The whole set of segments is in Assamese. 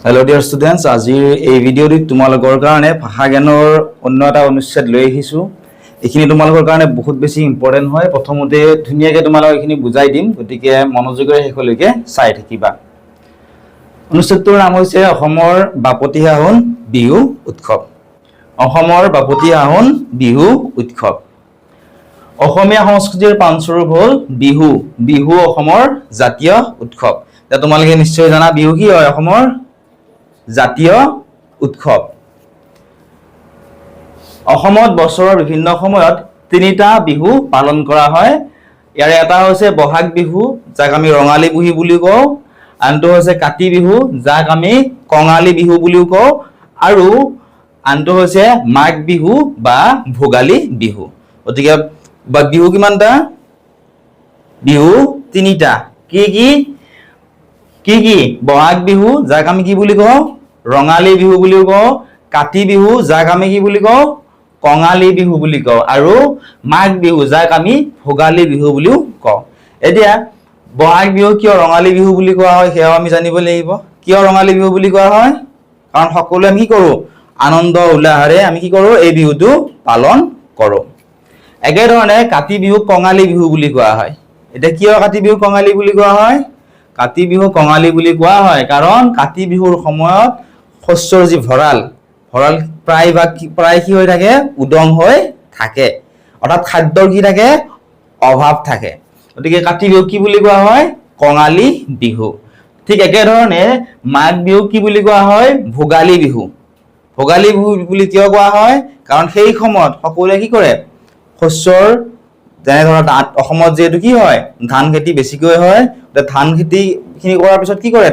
Hello dear students, আজিৰ এই ভিডিঅ'টিত তোমালোকৰ কাৰণে ভাষা জ্ঞানৰ অন্য এটা অনুচ্ছেদ লৈ আহিছো। এইখিনি তোমালোকৰ কাৰণে বহুত বেছি ইম্পৰ্টেন্ট হয়। প্ৰথমতে ধুনীয়াকৈ তোমালোকক এইখিনি বুজাই দিম, গতিকে মনোযোগেৰে শেষলৈকে চাই থাকিবা। অনুচ্ছেদটোৰ নাম হৈছে অসমৰ বাপতিসাহোন বিহু উৎসৱ। অসমৰ বাপতিসাহোন বিহু উৎসৱ। অসমীয়া সংস্কৃতিৰ প্ৰাণস্বৰূপ হ'ল বিহু। বিহু অসমৰ জাতীয় উৎসৱ। এতিয়া তোমালোকে নিশ্চয় জানা বিহু কি হয় অসমৰ জাতীয় উৎসৱ। অসমত বছৰৰ বিভিন্ন সময়ত তিনিটা বিহু পালন কৰা হয়। ইয়াৰে এটা হৈছে বহাগ বিহু, যাক আমি ৰঙালী বিহু বুলি কওঁ, আনটো হৈছে কাতি বিহু, যাক আমি কঙালী বিহু বুলিও কওঁ, আৰু আনটো হৈছে মাঘ বিহু বা ভোগালী বিহু। গতিকে বিহু কিমানটা? বিহু তিনিটা। কি কি? বহাগ বিহু, যাক আমি কি বুলি কওঁ? ৰঙালী বিহু বুলিও কওঁ, কাতি বিহু, যাক আমি কি বুলি কওঁ? কঙালী বিহু বুলি কওঁ, আৰু মাঘ বিহু, যাক আমি ভোগালী বিহু বুলিও কওঁ। এতিয়া বহাগ বিহু কিয় ৰঙালী বিহু বুলি কোৱা হয় সেয়াও আমি জানিব লাগিব। কিয় ৰঙালী বিহু বুলি কোৱা হয়? কাৰণ সকলোৱে আমি কি কৰোঁ? আনন্দ উল্লাহেৰে আমি কি কৰোঁ? এই বিহুটো পালন কৰোঁ। একেধৰণে কাতি বিহুক কঙালী বিহু বুলি কোৱা হয়। এতিয়া কিয় কাতি বিহু কঙালী বুলি কোৱা হয়? কাতি বিহু কঙালী বুলি কোৱা হয় কাৰণ কাতি বিহুৰ সময়ত শস্যৰ যি ভঁৰাল প্ৰায় কি হৈ থাকে? উদং হৈ থাকে। অৰ্থাৎ খাদ্যৰ কি থাকে? অভাৱ থাকে। গতিকে কাতি বিহু কি বুলি কোৱা হয়? কঙালী বিহু। ঠিক একেধৰণে মাঘ বিহু কি বুলি কোৱা হয়? ভোগালী বিহু। ভোগালী বিহু বুলি কিয় কোৱা হয়? কাৰণ সেই সময়ত সকলোৱে কি কৰে? শস্যৰ যেনে ধৰা অসমত যিহেতু কি হয়? ধান খেতি বেছিকৈ হয়। ধান খেতিখিনি কৰাৰ পিছত কি কৰে?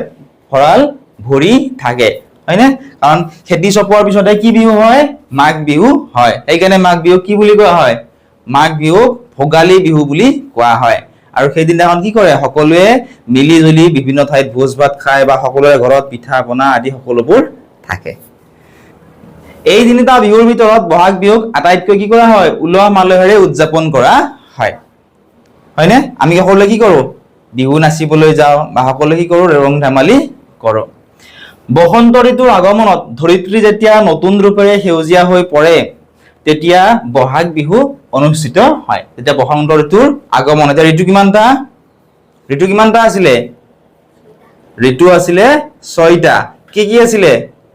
ভঁৰাল ভৰি থাকে, হয়নে? কাৰণ খেতি চপোৱাৰ পিছতে কি বিহু হয়? মাঘ বিহু হয়। সেইকাৰণে মাঘ বিহুক কি বুলি কোৱা হয়? মাঘ বিহুক ভোগালী বিহু বুলি কোৱা হয়। আৰু সেইদিনাখন কি কৰে? সকলোৱে মিলি জুলি বিভিন্ন ঠাইত ভোজ ভাত খায় বা সকলোৰে ঘৰত পিঠা পনা আদি সকলোবোৰ থাকে। এই তিনিটা বিহুৰ ভিতৰত বহাগ বিহুক আটাইতকৈ কি কৰা হয়? উলহ মালহেৰে উদযাপন কৰা হয়, হয়নে? আমি সকলোৱে কি কৰোঁ? বিহু নাচিবলৈ যাওঁ বা সকলোৱে কি কৰোঁ? ৰং ধেমালি কৰোঁ। বসন্ত ঋতুৰ আগমনত ধৰিত্ৰী যেতিয়া নতুন ৰূপেৰে সেউজীয়া হৈ পৰে তেতিয়া বহাগ বিহু অনুষ্ঠিত হয়। তেতিয়া বসন্ত ঋতুৰ আগমন। এতিয়া ঋতু কিমানটা আছিলে? ঋতু আছিলে 6টা। কি আছিলে?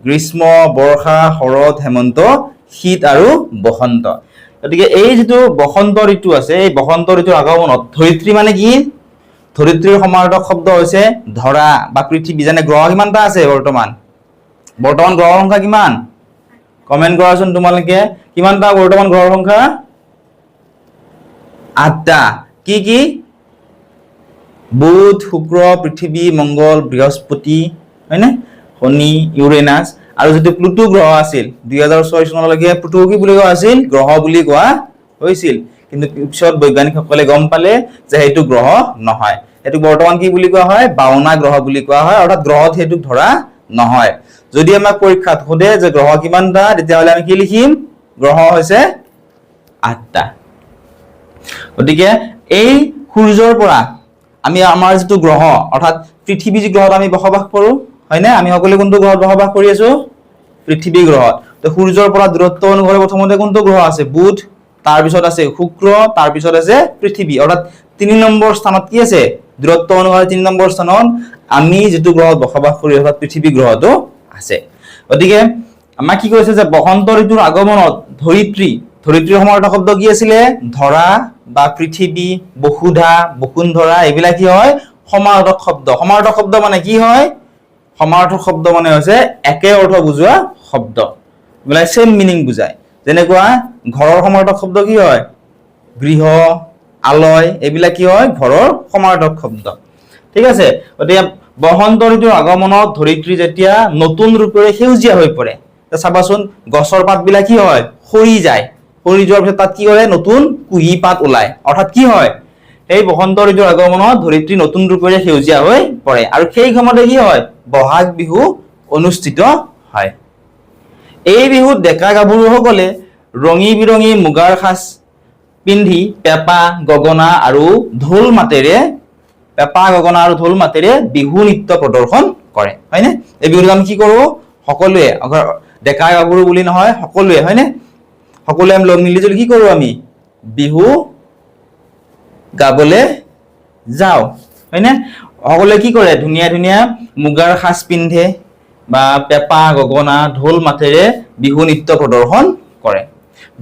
গ্ৰীষ্ম, বৰ্ষা, শৰৎ, হেমন্ত, শীত আৰু বসন্ত। গতিকে এই যিটো বসন্ত ঋতু আছে, এই বসন্ত ঋতুৰ আগমনত ধৰিত্ৰী মানে কি? ধৰিত্ৰীৰ সমাৰ্থক শব্দ হৈছে ধৰা বা পৃথিৱী। যেনে গ্ৰহ কিমানটা আছে বৰ্তমান গ্ৰহৰ সংখ্যা কিমান? কমেণ্ট কৰাচোন তোমালোকে। কিমানটা বৰ্তমান গ্ৰহৰ সংখ্যা? 8টা। কি? বুধ, শুক্ৰ, পৃথিৱী, মংগল, বৃহস্পতি, হয়নে? শনি, ইউৰেনাছ, আৰু যিটো প্লুটো গ্ৰহ আছিল 2006 চনলৈকে প্লুটো কি বুলি কোৱা আছিল? গ্ৰহ বুলি কোৱা হৈছিল। কিন্তু পিছত বৈজ্ঞানিকসকলে গম পালে যে সেইটো গ্ৰহ নহয়। সেইটো বৰ্তমান কি বুলি কোৱা হয়? বাওনা গ্ৰহ বুলি কোৱা হয়। অৰ্থাৎ গ্ৰহত সেইটো ধৰা নহয়। যদি আমাক পৰীক্ষাত সোধে যে গ্ৰহ কিমানটা, তেতিয়াহ'লে আমি কি লিখিম? গ্ৰহ হৈছে 8টা। গতিকে এই সূৰ্যৰ পৰা আমি আমাৰ যিটো গ্ৰহ অৰ্থাৎ পৃথিৱী যি গ্ৰহত আমি বসবাস কৰোঁ, হয়নে? আমি সকলোৱে কোনটো গ্ৰহত বসবাস কৰি আছো? পৃথিৱী গ্ৰহত। তো সূৰ্যৰ পৰা দূৰত্ব অনুসাৰে প্ৰথমতে কোনটো গ্ৰহ আছে? বুধ, তাৰপিছত আছে শুক্ৰ, তাৰপিছত আছে পৃথিৱী। অৰ্থাৎ 3 নম্বৰ স্থানত কি আছে? দূৰত্ব অনুসাৰে 3 নম্বৰ স্থানত আমি যিটো গ্ৰহত বসবাস কৰি অৰ্থাৎ পৃথিৱী গ্ৰহটো আছে। গতিকে আমাক কি কৈছে যে বসন্ত ঋতুৰ আগমনত ধৰিত্ৰীৰ সমাৰ্থক শব্দ কি আছিলে? ধৰা বা পৃথিৱী, বসুধা, বসুন্ধৰা, এইবিলাক কি হয়? সমাৰ্থক শব্দ। সমাৰ্থক শব্দ মানে কি হয়? সমাৰ্থক শব্দ মানে হৈছে একে অৰ্থ বুজোৱা শব্দ, মানে সেম মিনিং বুজায়। যেনেকুৱা ঘৰৰ সমাৰ্থক শব্দ কি হয়? গৃহ, আলয়, এইবিলাক কি হয়? ঘৰৰ সমাৰ্থক শব্দ। ঠিক আছে? গতিকে বসন্ত ঋতুৰ আগমনত ধৰিত্ৰী যেতিয়া নতুন ৰূপেৰে সেউজীয়া হৈ পৰে, চাবাচোন গছৰ পাতবিলাক কি হয়? সৰি যায়। সৰি যোৱাৰ পিছত তাত কি কৰে? নতুন কুঁহি পাত ওলায়। অৰ্থাৎ কি হয়? এই বসন্ত ঋতুৰ আগমনত ধৰিত্ৰী নতুন ৰূপেৰে সেউজীয়া হৈ পৰে, আৰু সেই সময়তে কি হয়? বহাগ বিহু অনুষ্ঠিত হয়। এই বিহুত ডেকা গাভৰুসকলে ৰঙী বিৰঙী মুগাৰ সাজ পিন্ধি পেঁপা, গগনা আৰু ঢোল মাতেৰে বিহু নৃত্য প্ৰদৰ্শন কৰে, হয়নে? এই বিহুত আমি কি কৰোঁ সকলোৱে ডেকা গাভৰু বুলি নহয় সকলোৱে হয়নে সকলোৱে আমি লগ মিলি জুলি কি কৰোঁ আমি বিহু গাবলৈ যাওঁ হয়নে সকলোৱে কি কৰে ধুনীয়া ধুনীয়া মুগাৰ সাজ পিন্ধে বা পেপা গগনা ঢোল মাতেৰে বিহু নৃত্য প্ৰদৰ্শন কৰে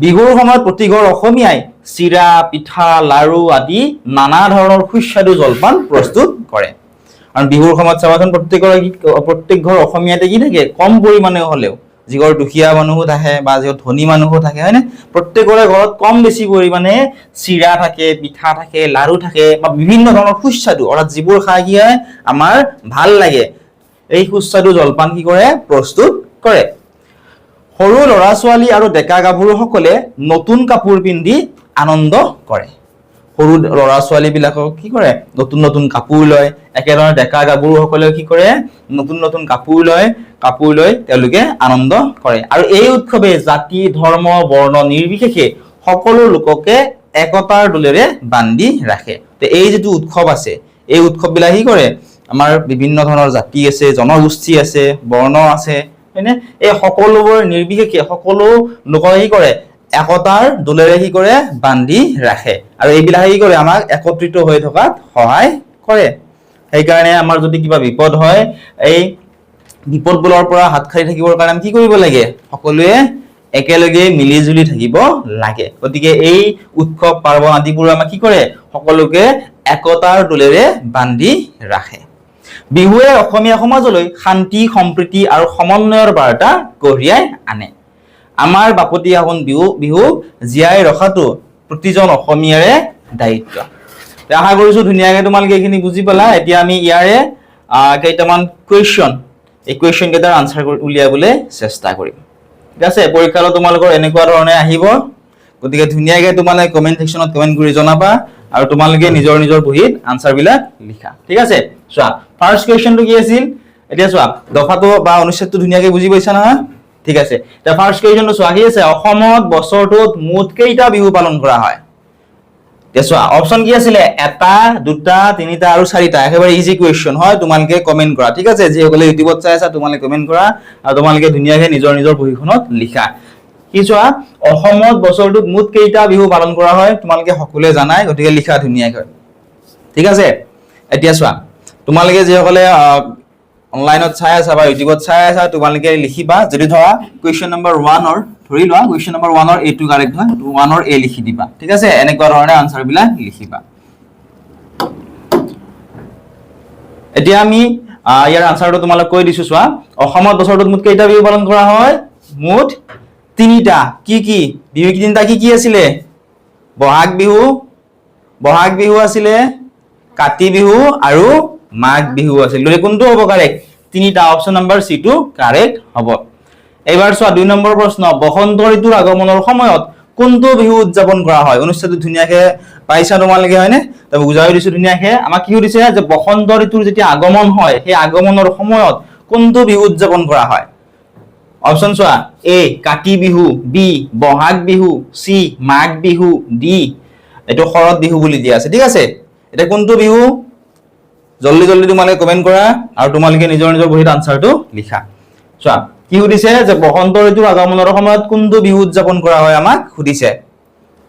বিহুৰ সময়ত প্ৰতি ঘৰ অসমীয়াই চিৰা পিঠা লাৰু আদি নানা ধৰণৰ সুস্বাদু জলপান প্ৰস্তুত কৰে আৰু বিহুৰ সময়ত চাবাচোন প্ৰত্যেক ঘৰ অসমীয়াতে কি থাকে কম পৰিমাণে হ'লেও যিঘৰ দুখীয়া মানুহো থাকে বা যিঘৰ ধনী মানুহো থাকে হয়নে প্ৰত্যেকৰে ঘৰত কম বেছি পৰিমাণে চিৰা থাকে পিঠা থাকে লাৰু থাকে বা বিভিন্ন ধৰণৰ সুস্বাদু অৰ্থাৎ যিবোৰ খাই কি হয় আমাৰ ভাল লাগে এই সুস্বাদু জলপান কি কৰে প্ৰস্তুত কৰে সৰু ল'ৰা ছোৱালী আৰু ডেকা গাভৰুসকলে নতুন কাপোৰ পিন্ধি আনন্দ কৰে সৰু ল'ৰা ছোৱালী বিলাকক কি কৰে নতুন নতুন কাপোৰ লয় একেদৰে ডেকা গাভৰুসকলেও কি কৰে নতুন নতুন কাপোৰ লৈ তেওঁলোকে আনন্দ কৰে আৰু এই উৎসৱে জাতি ধৰ্ম বৰ্ণ নিৰ্বিশেষে সকলো লোককে একতাৰ দোলেৰে বান্ধি ৰাখে তো এই যেটো উৎসৱ আছে এই উৎসৱ বিলাক কি কৰে আমাৰ বিভিন্ন ধৰণৰ জাতি আছে জনগোষ্ঠী আছে বৰ্ণ আছে হয়নে এই সকলোবোৰ নিৰ্বিশেষে সকলো লোকক কি কৰে একতাৰ দোলেৰে কি কৰে বান্ধি ৰাখে আৰু এইবিলাক কি কৰে আমাক একত্ৰিত হৈ থকাত সহায় কৰে সেইকাৰণে আমাৰ যদি কিবা বিপদ হয় এই বিপদবোৰৰ পৰা হাত খাৰি থাকিবৰ কাৰণে আমি কি কৰিব লাগে সকলোৱে একেলগে মিলি জুলি থাকিব লাগে গতিকে এই উৎসৱ পাৰ্বণ আদিবোৰ আমাক কি কৰে সকলোকে একতাৰ দোলেৰে বান্ধি ৰাখে বিহুৱে অসমীয়া সমাজলৈ শান্তি সম্প্ৰীতি আৰু সমন্বয়ৰ বাৰ্তা কঢ়িয়াই আনে আমাৰ বাপতি সাহোন বিহু জীয়াই ৰখাটো প্ৰতিজন অসমীয়াৰে দায়িত্ব আশা কৰিছো ধুনীয়াকৈ তোমালোকে এইখিনি বুজি পালা এতিয়া আমি ইয়াৰে কেইটামান কুৱেশ্যন এই কুৱেশ্যন কেইটাৰ আনসাৰ উলিয়াবলৈ চেষ্টা কৰিম ঠিক আছে পৰীক্ষালৈ তোমালোকৰ এনেকুৱা ধৰণে আহিব গতিকে ধুনীয়াকৈ তোমালোকে কমেন্ট সেকশনত কমেন্ট কৰি জনাবা আৰু তোমালোকে নিজৰ নিজৰ বহিত আনসাৰ বিলাক লিখা ঠিক আছে চোৱা ফাৰ্স্ট কুৱেশ্যনটো কি আছিল এতিয়া চোৱা দফাটো বা অনুচ্ছেদটো ধুনীয়াকৈ বুজি পাইছা না ঠিক আছে তা ফাৰ্স্ট কুৱেশ্যনটো চোৱা কি আছে অসমত বছৰটোত মুঠ কেইটা বিহু পালন কৰা হয় চোৱা অপচন কি আছিল এটা দুটা তিনিটা আৰু চাৰিটা একেবাৰে ইজি কুৱেশ্যন হয় তোমালোকে কমেন্ট কৰা ঠিক আছে যিসকলে ইউটিউবত চাই আছা তোমালোকে কমেন্ট কৰা আৰু তোমালোকে ধুনীয়াকৈ নিজৰ নিজৰ বহিখনত লিখা কি চোৱা অসমত বছৰটোত মুঠ কেইটা বিহু পালন কৰা হয় তোমালোকে সকলোৱে জানাই গতিকে লিখা ধুনীয়াকৈ ঠিক আছে এতিয়া চোৱা তোমালোকে যিসকলে অনলাইনত চাই আছা বা ইউটিউবত চাই আছা তোমালোকে লিখিবা যদি ধৰা কুৱেশ্যন নম্বৰ 1 অৰ ধৰি লোৱা কুৱেশ্যন নম্বৰ 1 অৰ এটো কাৰেক্ট হয় 1 অৰ এ লিখি দিবা ঠিক আছে এনেকুৱা ধৰণে আনসাৰ বিলাক লিখিবা এতিয়া আমি ইয়াৰ আনসাৰটো তোমালোক কৈ দিছো চোৱা অসমত বছৰটোত মুঠ কেইটা বিহু পালন কৰা হয় মুঠ তিনিটা কি বিহু তিনিটা কি আছিলে বহাগ বিহু আছিলে কাতি বিহু আৰু মাঘ বিহু আছিল কোনটো হ'ব কাৰেক্ট তিনিটা অপচন নম্বৰ সি টো কাৰেক্ট হ'ব এবাৰ চোৱা 2 নম্বৰ প্ৰশ্ন বসন্ত ঋতুৰ আগমনৰ সময়ত কোনটো বিহু উদযাপন কৰা হয় অনুচ্ছেদটো ধুনীয়াকৈ পাইছা তোমালোকে হয়নে তবে বুজাই দিছো ধুনীয়াকৈ আমাক কি দিছে যে বসন্ত ঋতুৰ যেতিয়া আগমন হয় সেই আগমনৰ সময়ত কোনটো বিহু উদযাপন কৰা হয় অপচন চোৱা এ কাতি বিহু বি বহাগ বিহু সি মাঘ বিহু ডি এটো শৰৎ বিহু বুলি দিয়া আছে ঠিক আছে এটা কোনটো বিহু জলদি তোমালোকে কমেন্ট কৰা আৰু তোমালোকে নিজৰ নিজৰ বহিত আনসাৰটো লিখা চোৱা কি সুধিছে যে বসন্ত ঋতুৰ আগমনৰ সময়ত কোনটো বিহু উদযাপন কৰা হয় আমাক সুধিছে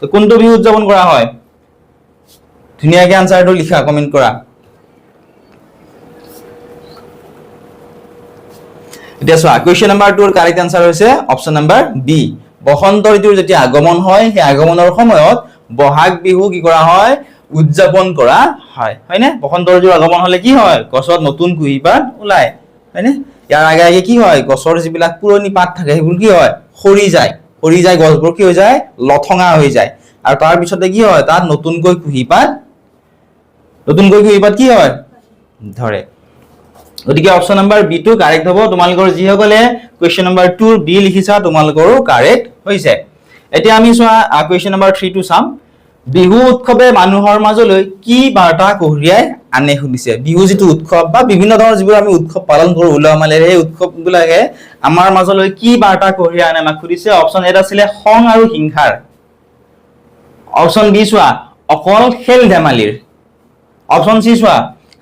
তো কোনটো বিহু উদযাপন কৰা হয় ধুনীয়াকৈ আনসাৰটো লিখা কমেন্ট কৰা এতিয়া চোৱা কুৱেশ্যন নম্বৰ 2 ৰ কাৰেক্ট আনসাৰ হৈছে অপচন নম্বৰ বি বসন্ত ঋতুৰ যেতিয়া আগমন হয় সেই আগমনৰ সময়ত বহাগ বিহু কি কৰা হয় উদযাপন কৰা হয় হয়নে বসন্ত ঋতুৰ আগমন হলে কি হয় গছত নতুন কুঁহিপাত ওলায় হয়নে ইয়াৰ আগে কি হয় গছৰ যিবিলাক পুৰণি পাত থাকে সেইবোৰ কি হয় খৰি যায় গছবোৰ কি হৈ যায় লঠঙা হৈ যায় আৰু তাৰ পিছতে কি হয় তাত নতুনকৈ কুঁহিপাত কি হয় ধৰে গতিকে অপচন নম্বৰ বি টো কাৰেক্ট হ'ব তোমালোকৰ যিসকলে কুৱেশ্যন নম্বৰ 2 বি লিখিছা তোমালোকৰো কাৰেক্ট হৈছে এতিয়া আমি চোৱা কুৱেশ্যন নম্বৰ 3 টো চাম বিহু উৎসৱে মানুহৰ মাজলৈ কি বাৰ্তা কঢ়িয়াই আনে সুধিছে বিহু যেটো উৎসৱ বা বিভিন্ন ধৰণৰ যিবোৰ আমি উৎসৱ পালন কৰো উলহ মালেৰে এই উৎসৱবিলাকে আমাৰ মাজলৈ কি বাৰ্তা কঢ়িয়াই আনে আমাক সুধিছে অপচন এ আছিল খং আৰু হিংসাৰ অপচন বি চোৱা অকল খেল ধেমালিৰ অপচন সি চোৱা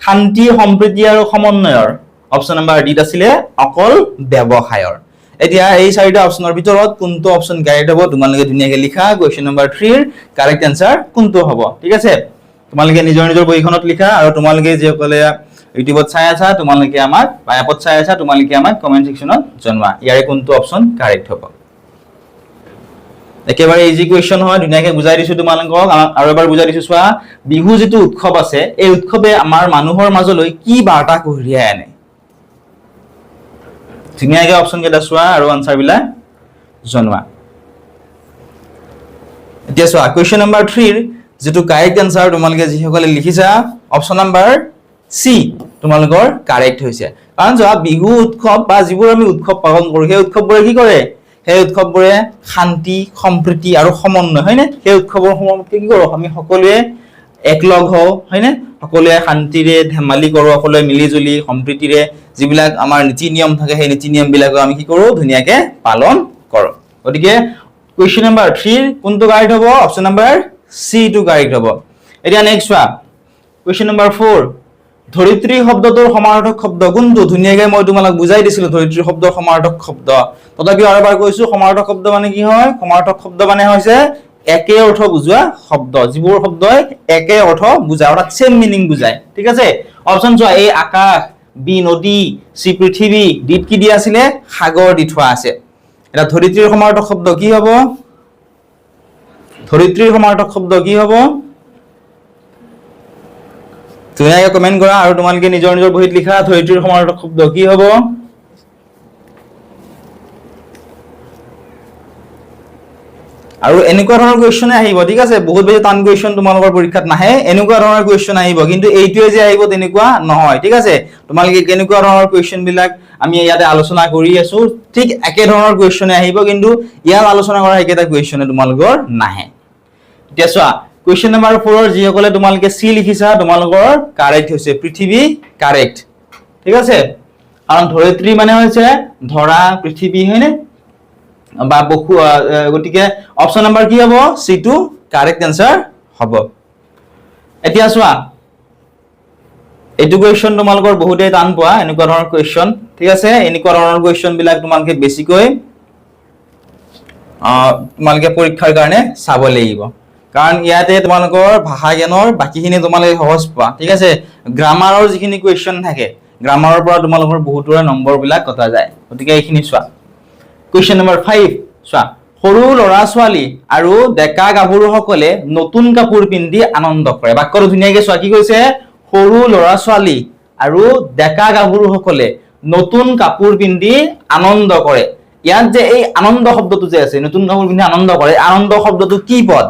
শান্তি সম্প্ৰীতি আৰু সমন্বয়ৰ অপচন নম্বৰ ডি আছিলে অকল ব্যৱসায়ৰ এতিয়া এই চাৰিটা অপচনৰ ভিতৰত কোনটো অপচন কাৰেক্ট হ'ব তোমালোকে ধুনীয়াকৈ লিখা কোৱেশ্চন নম্বৰ 3 ৰ কাৰেক্ট আনসাৰ কোনটো হ'ব ঠিক আছে তোমালোকে নিজৰ নিজৰ বহিখনত লিখা আৰু তোমালোকে যে কলে ইউটিউবত চাই আছা তোমালোকে আমাক বা এপত চাই আছা তোমালোকে আমাক কমেন্ট সেকশনত জনোৱা ইয়াৰে কোনটো অপচন কাৰেক্ট হ'ব একেবাৰে ইজি কোৱেশ্চন হয় ধুনীয়াকৈ বুজাই দিছো তোমালোকক আৰু এবাৰ বুজাই দিছো চোৱা বিহু যেটো উৎসৱ আছে এই উৎসৱে আমাৰ মানুহৰ মাজলৈ কি বাৰ্তা কঢ়িয়াই আনে ধুনীয়াকৈ অপচন কেইটা চোৱা আৰু আনসাৰ বিলাক জনোৱা এতিয়া চোৱা কোৱেশ্চন নম্বৰ 3 ৰ যেটো কাৰেক্ট আনসাৰ তোমালোকে যিসকলে লিখিছা অপচন নম্বৰ সি তোমালোকৰ কাৰেক্ট হৈছে কাৰণ চোৱা বিহু উৎসৱ বা যিবোৰ আমি উৎসৱ পালন কৰো সেই উৎসৱবোৰে কি কৰে সেই উৎসৱবোৰে শান্তি সম্প্ৰীতি আৰু সমন্বয় হয়নে সেই উৎসৱৰ সময়ত কি কৰো আমি সকলোৱে একলগ হও হয়নে সকলোৱে শান্তিৰে ধেমালি কৰো সকলোৱে মিলিজুলি সম্প্ৰীতিৰে যিবিলাক আমাৰ নীতি নিয়ম থাকে সেই নীতি নিয়ম বিলাক আমি কি কৰো ধুনীয়াকৈ পালন কৰো গতিকে কোৱেশ্চন নম্বৰ 3 কোনটো কাৰেক্ট হ'ব অপচন নম্বৰ সি টু কাৰেক্ট হ'ব এতিয়া নেক্সট চোৱা কোৱেশ্চন নম্বৰ 4 ধৰিত্ৰী শব্দটোৰ সমাৰ্থক শব্দ কোনটো ধুনীয়াকৈ মই তোমাক বুজাই দিছিলো ধৰিত্ৰী শব্দৰ সমাৰ্থক শব্দ তথাপি আৰু এবাৰ কৈছো সমাৰ্থক শব্দ মানে কি হয় সমাৰ্থক শব্দ মানে হৈছে একে অৰ্থ বুজোৱা শব্দ যিবোৰ শব্দই একে অৰ্থ বুজায় অৰ্থাৎ সেম মিনিং বুজায় ঠিক আছে অপচন চোৱা এই আকাশ বি নদী সি পৃথিৱী ডিত কি দিয়া আছিল সাগৰ দি থোৱা আছে এটা ধৰিত্ৰীৰ সমাৰ্থক শব্দ কি হ'ব ধৰিত্ৰীৰ সমাৰ্থক শব্দ কি হ'ব ধুনীয়াকৈ কমেন্ট কৰা আৰু তোমালোকে নিজৰ নিজৰ বহিত লিখা ধৰিত্ৰীৰ সমাৰ্থক শব্দ কি হ'ব আৰু এনেকুৱা ধৰণৰ কোৱেশ্চন আহিব ঠিক আছে বহুত বেছি টান কোৱেশ্চন তোমালোকৰ পৰীক্ষাত নাহে এনেকুৱা ধৰণৰ কোৱেশ্চন আহিব কিন্তু এইটোৱে যে আহিব তেনেকুৱা নহয় ঠিক আছে তোমালোকে কেনেকুৱা ধৰণৰ কোৱেশ্চন বিলাক আমি ইয়াতে আলোচনা কৰি আছো ঠিক একে ধৰণৰ কোৱেশ্চন আহিব কিন্তু ইয়াত আলোচনা কৰা একেটা কোৱেশ্চনে তোমালোকৰ নাহে এতিয়া চোৱা কোৱেশ্চন নম্বৰ 4 ৰ যিসকলে তোমালোকে সি লিখিছা তোমালোকৰ কাৰেক্ট হৈছে পৃথিৱী কাৰেক্ট ঠিক আছে কাৰণ ধৰিত্ৰী মানে হৈছে ধৰা পৃথিৱী হয়নে বা বখু গটিকে অপচন নম্বৰ কি হ'ব সি টু কাৰেক্ট আনসাৰ হ'ব এতিয়া চোৱা এটো কোৱেশ্চন তোমালোকৰ বহুতে টান পোৱা এনেকুৱা ধৰণৰ কোৱেশ্চন ঠিক আছে এনেকুৱা ধৰণৰ কোৱেশ্চন বিলাক তোমালোকে বেছিকৈ তোমালোকে পৰীক্ষাৰ কাৰণে চাব লাগিব কাৰণ ইয়াতে তোমালোকৰ ভাষা জ্ঞানৰ বাকিখিনি তোমালোকে সহজ পোৱা ঠিক আছে গ্ৰামাৰৰ যিখিনি কোৱেশ্চন থাকে গ্ৰামাৰৰ পৰা তোমালোকৰ বহুতৰে নম্বৰ বিলাক কটা যায় গতিকে এইখিনি চোৱা কোৱেশ্চন নম্বৰ 5 চোৱা সৰু লৰা ছোৱালী আৰু ডেকা গাভৰুসকলে নতুন কাপোৰ পিন্ধি আনন্দ কৰে বাক্যটো ধুনীয়াকৈ চোৱা কি কৈছে সৰু লৰা ছোৱালী আৰু ডেকা গাভৰুসকলে নতুন কাপোৰ পিন্ধি আনন্দ কৰে ইয়াত যে এই আনন্দ শব্দটো যে আছে নতুন কাপোৰ পিন্ধি আনন্দ কৰে আনন্দ শব্দটো কি পদ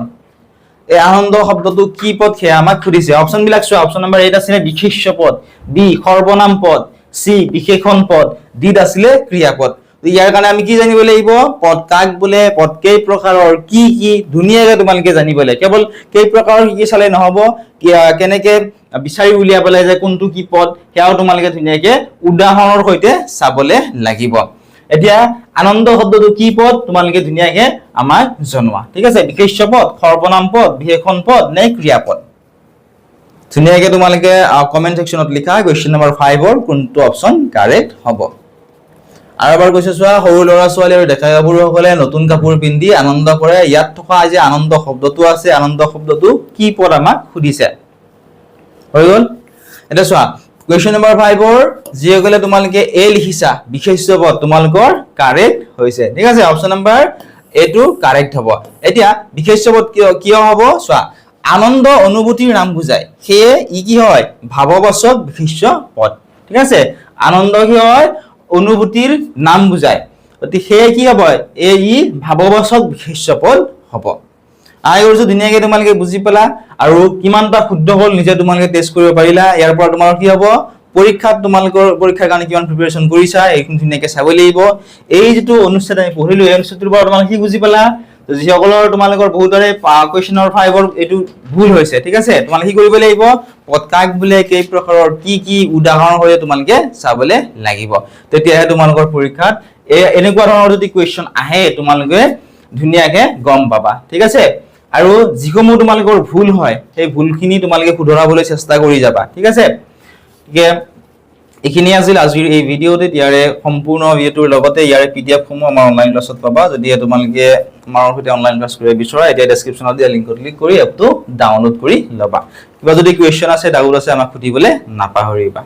এই আনন্দ শব্দটো কি পদ হে আমাক খুদিছে অপচন বিলাক চোৱা অপচন নম্বৰ 8 আছিল বিশেষ্য পদ বি সৰ্বনাম পদ সি বিশেষণ পদ ডি আছিল ক্ৰিয়াপদ ইয়াৰ কাৰণে আমি কি জানিব লাগিব পদ কাক বোলে পদ কেই প্ৰকাৰৰ কি কি ধুনীয়াকৈ তোমালোকে জানিব লাগে কেৱল কেই প্ৰকাৰৰ কি চালে নহব কেনেকে বিচাৰি উলিয়াবলে যে কোনটো কি পদ হেয়াও তোমালোকে ধুনীয়াকৈ উদাহৰণৰ সৈতে চাবলে লাগিব এতিয়া আনন্দ শব্দটো কি পদ তোমালোকে ধুনীয়াকৈ আমাক জনোৱা ঠিক আছে বিশেষ্য পদ সৰ্বনাম পদ বিশেষণ পদ নে ক্ৰিয়াপদ ধুনীয়াকৈ তোমালোকে কমেন্ট সেকশনত লিখা কোৱেশ্চন নম্বৰ 5 ৰ কোনটো অপচন কাৰেক্ট হ'ব আৰু এবাৰ কৈছো চোৱা সৰু লৰা ছোৱালী আৰু ডেকা গাভৰুসকলে নতুন কাপোৰ পিন্ধি আনন্দ কৰে ইয়াত থকা যে আনন্দ শব্দটো আছে আনন্দ শব্দটো কি পদ আমাক খুদিছে হৈ গল এটা চোৱা কোৱেশ্চন নম্বৰ 5 ৰ যিসকলে তোমালোকে এ লিখিছা বিশেষ্য পদ তোমালোকৰ কাৰেক্ট হৈছে ঠিক আছে অপচন নম্বৰ এটো কাৰেক্ট হ'ব এতিয়া বিশেষ্য পদ কিয় হ'ব চোৱা আনন্দ অনুভূতিৰ নাম বুজায় সেয়ে ই কি হয় ভাৱবাচক বিশেষ্য পদ ঠিক আছে আনন্দ কি হয় অনুভূতিৰ নাম বুজায় অতি সেয়ে কি হ'ব এই ভাৱবাচক বিশেষ্য পদ হ'ব আই গৰজু ধুনীয়াকৈ তোমালোকে বুজি পালা আৰু কিমানটা শুদ্ধ হ'ল নিজে তোমালোকে টেষ্ট কৰিব পাৰিলা ইয়াৰ পৰা তোমাৰ কি হ'ব পৰীক্ষাত তোমালোকৰ পৰীক্ষাৰ কাৰণে কিমান প্ৰিপাৰেচন কৰিছা এইখিনি ধুনীয়াকৈ চাব লাগিব এই যেটো অনুষ্ঠিত আমি পঢ়িলো এই অনুষ্ঠিতৰ পৰা তোমালোকে কি বুজি পালা যিসকলৰ তোমালোকৰ বহুতৰে কোৱেশ্চনৰ 5 ৰ এটো ভুল হৈছে ঠিক আছে তোমালোকে কি কৰিব লাগিব পদ কাক বোলে কেই প্ৰকাৰৰ কি উদাহৰণ হৈ তোমালোকে চাবলে লাগিব তেতিয়াহে তোমালোকৰ পৰীক্ষাত এনেকুৱা ধৰণৰ যদি কোৱেশ্চন আহে তোমালোকে ধুনীয়াকৈ গম পাবা ঠিক আছে আৰু যিসমূহ তোমালোকৰ ভুল হয় সেই ভুলখিনি তোমালোকে শুধৰাবলৈ চেষ্টা কৰি যাবা ঠিক আছে এইখিনি আছিল আজিৰ এই ভিডিঅ'তে ইয়াৰে সম্পূৰ্ণ ভিডিঅ'টোৰ লগতে ইয়াৰে পিডিএফ সমূহ আমাৰ অনলাইন ক্লাছত পাবা যদি তোমালোকে আমাৰ সৈতে অনলাইন ক্লাছ কৰিব বিচৰা এতিয়া ডেসক্ৰিপচনত দিয়া লিংকত ক্লিক কৰি এপটো ডাউনলোড কৰি লবা কিবা যদি কোৱেশ্চন আছে ডাউট আছে আমাক সুধিবলৈ নাপাহৰিবা